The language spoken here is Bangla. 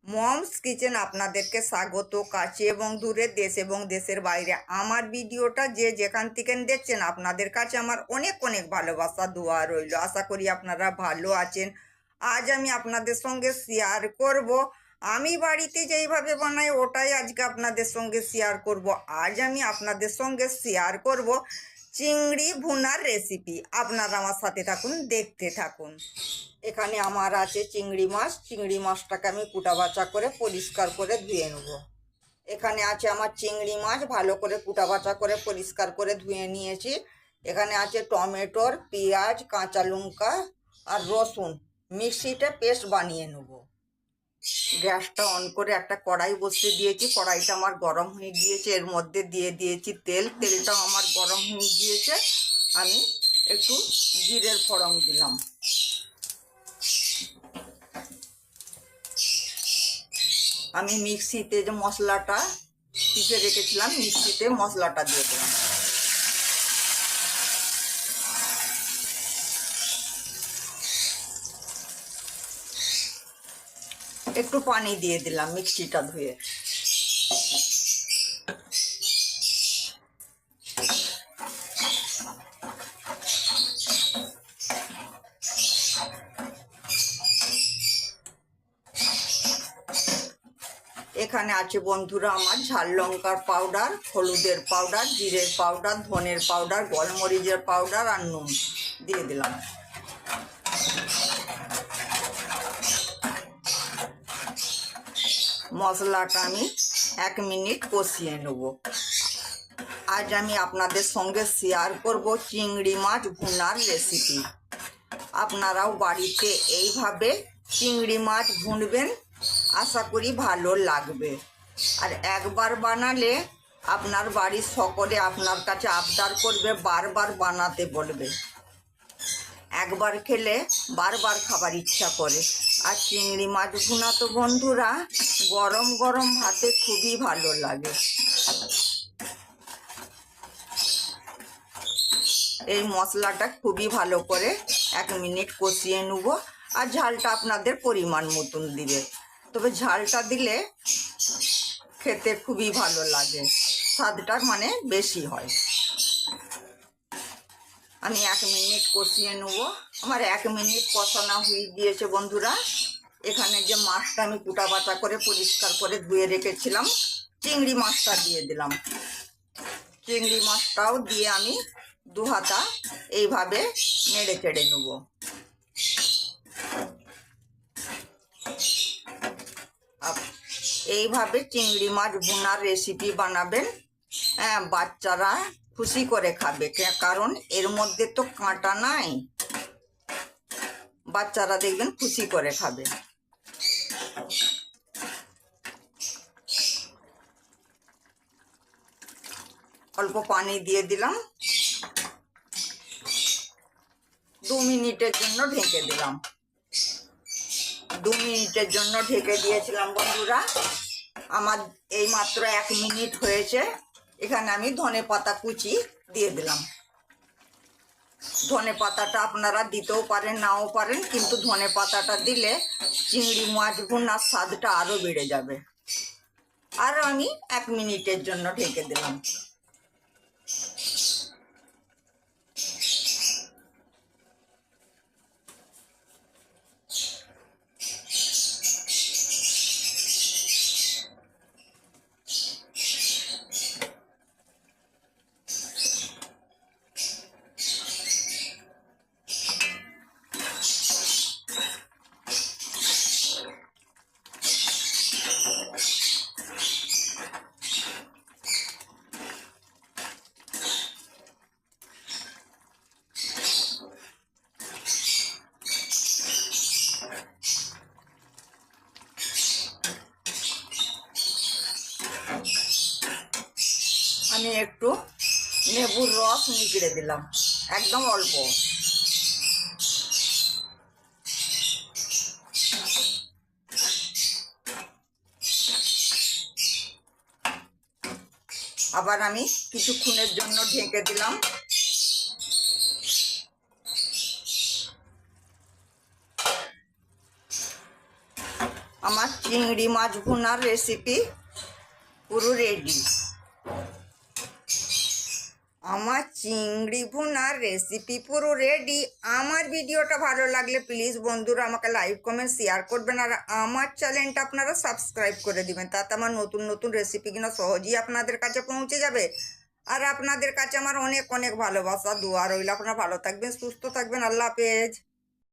মমস কিচেন আপনাদেরকে স্বাগত। কাছে এবং দূরে, দেশ এবং দেশের বাইরে আমার ভিডিওটা যে যেখান থেকে দেখছেন, আপনাদের কাছে আমার অনেক অনেক ভালোবাসা দোয়া রইল। আশা করি আপনারা ভালো আছেন। আজ আমি আপনাদের সঙ্গে শেয়ার করব আমি বাড়িতে যেইভাবে বানাই, ওটাই আজকে আপনাদের সঙ্গে শেয়ার করব। আজ আমি আপনাদের সঙ্গে শেয়ার করব চিংড়ি ভুনার রেসিপি। আপনারা আমার সাথে থাকুন, দেখতে থাকুন। এখানে আমার আছে চিংড়ি মাছ। চিংড়ি মাছটাকে আমি কুটা বাছা করে পরিষ্কার করে ধুয়ে নেব। এখানে আছে আমার চিংড়ি মাছ, ভালো করে কুটা বাছা করে পরিষ্কার করে ধুয়ে নিয়েছি। এখানে আছে টমেটোর, পেঁয়াজ, কাঁচা লঙ্কা আর রসুন, মিক্সিতে পেস্ট বানিয়ে নেব। গ্যাসটা অন করে একটা কড়াই বসিয়ে দিয়েছি। কড়াইটা আমার গরম হয়ে গিয়েছে। এর মধ্যে দিয়ে দিয়েছি তেল। তেলটাও আমার গরম হয়ে গিয়েছে। আমি একটু জিরের ফোড়ন দিলাম। আমি মিক্সিতে যে মশলাটা পিষে রেখেছিলাম, মিক্সিতে মশলাটা দিয়ে দিলাম। একটু পানি দিয়ে দিলাম মিক্সিটা ধুয়ে। এখানে আছে বন্ধুরা আমার ঝাল লঙ্কার পাউডার, হলুদের পাউডার, জিরের পাউডার, ধনের পাউডার, গোলমরিচের পাউডার আর নুন দিয়ে দিলাম। মশলাটা আমি 1 মিনিট কষিয়ে নেব। আজ আমি আপনাদের সঙ্গে শেয়ার করব চিংড়ি মাছ ভুনার রেসিপি। আপনারাও বাড়িতে এইভাবে চিংড়ি মাছ ভুনবেন, আশা করি ভালো লাগবে। আর একবার বানালে আপনার বাড়ির সকলে আপনার কাছে আবদার করবে, বারবার বানাতে বলবে। একবার খেলে বারবার খাবার ইচ্ছা করে। আর চিংড়ি মাছ ভুনা তো বন্ধুরা গরম গরম ভাতে খুবই ভালো লাগে। এই মশলাটা খুবই ভালো করে 1 মিনিট কষিয়ে নেব। আর ঝালটা আপনাদের পরিমাণ মতন দিবে, তবে ঝালটা দিলে খেতে খুবই ভালো লাগে, স্বাদটা মানে বেশি হয়। আমি 1 মিনিট কষিয়ে নেব। আমার 1 মিনিট কষানো হয়ে গিয়েছে বন্ধুরা। এখানে যে মাছটা আমি কুটা বাটা করে পরিষ্কার করে ধুয়ে রেখেছিলাম, চিংড়ি মাছটা দিয়ে দিলাম। চিংড়ি মাছটাও দিয়ে আমি 2 হাতা এইভাবে নেড়ে চেড়ে নেব। এইভাবে চিংড়ি মাছ ভুনার রেসিপি বানাবেন, হ্যাঁ, বাচ্চারা খুশি করে খাবে, কারণ এর মধ্যে তো কাঁটা নাই। বাচ্চারা দেখবেন খুশি করে খাবে। অল্প পানি দিয়ে দিলাম। 2 মিনিটের জন্য ঢেকে দিলাম। 2 মিনিটের জন্য ঢেকে দিয়েছিলাম বন্ধুরা। আমার এই মাত্র 1 মিনিট হয়েছে। এখানে আমি ধনে পাতা কুচি দিয়ে দিলাম। ধনে পাতাটা আপনারা দিতেও পারেন, নাও পারেন, কিন্তু ধনে পাতাটা দিলে চিংড়ি মাছ ভুনার স্বাদটা আরও বেড়ে যাবে। আর আমি 1 মিনিটের জন্য ঢেকে দিলাম। আমি একটু লেবুর রস নিগড়ে দিলাম, একদম অল্প। আবার আমি কিছুক্ষণের জন্য ঢেকে দিলাম। আমার চিংড়ি মাছ ভুনার রেসিপি পুরো রেডি। আমার চিংড়ি ভুনার রেসিপি পুরো রেডি। আমার ভিডিওটা ভালো লাগলে প্লিজ বন্ধুরা আমাকে লাইক কমেন্ট শেয়ার করবেন, আর আমার চ্যানেলটা আপনারা সাবস্ক্রাইব করে দিবেন, তাতে আমার নতুন নতুন রেসিপিগুলো সহজেই আপনাদের কাছে পৌঁছে যাবে। আর আপনাদের কাছে আমার অনেক অনেক ভালোবাসা দোয়া রইল। আপনারা ভালো থাকবেন, সুস্থ থাকবেন। আল্লাহ হাফেজ।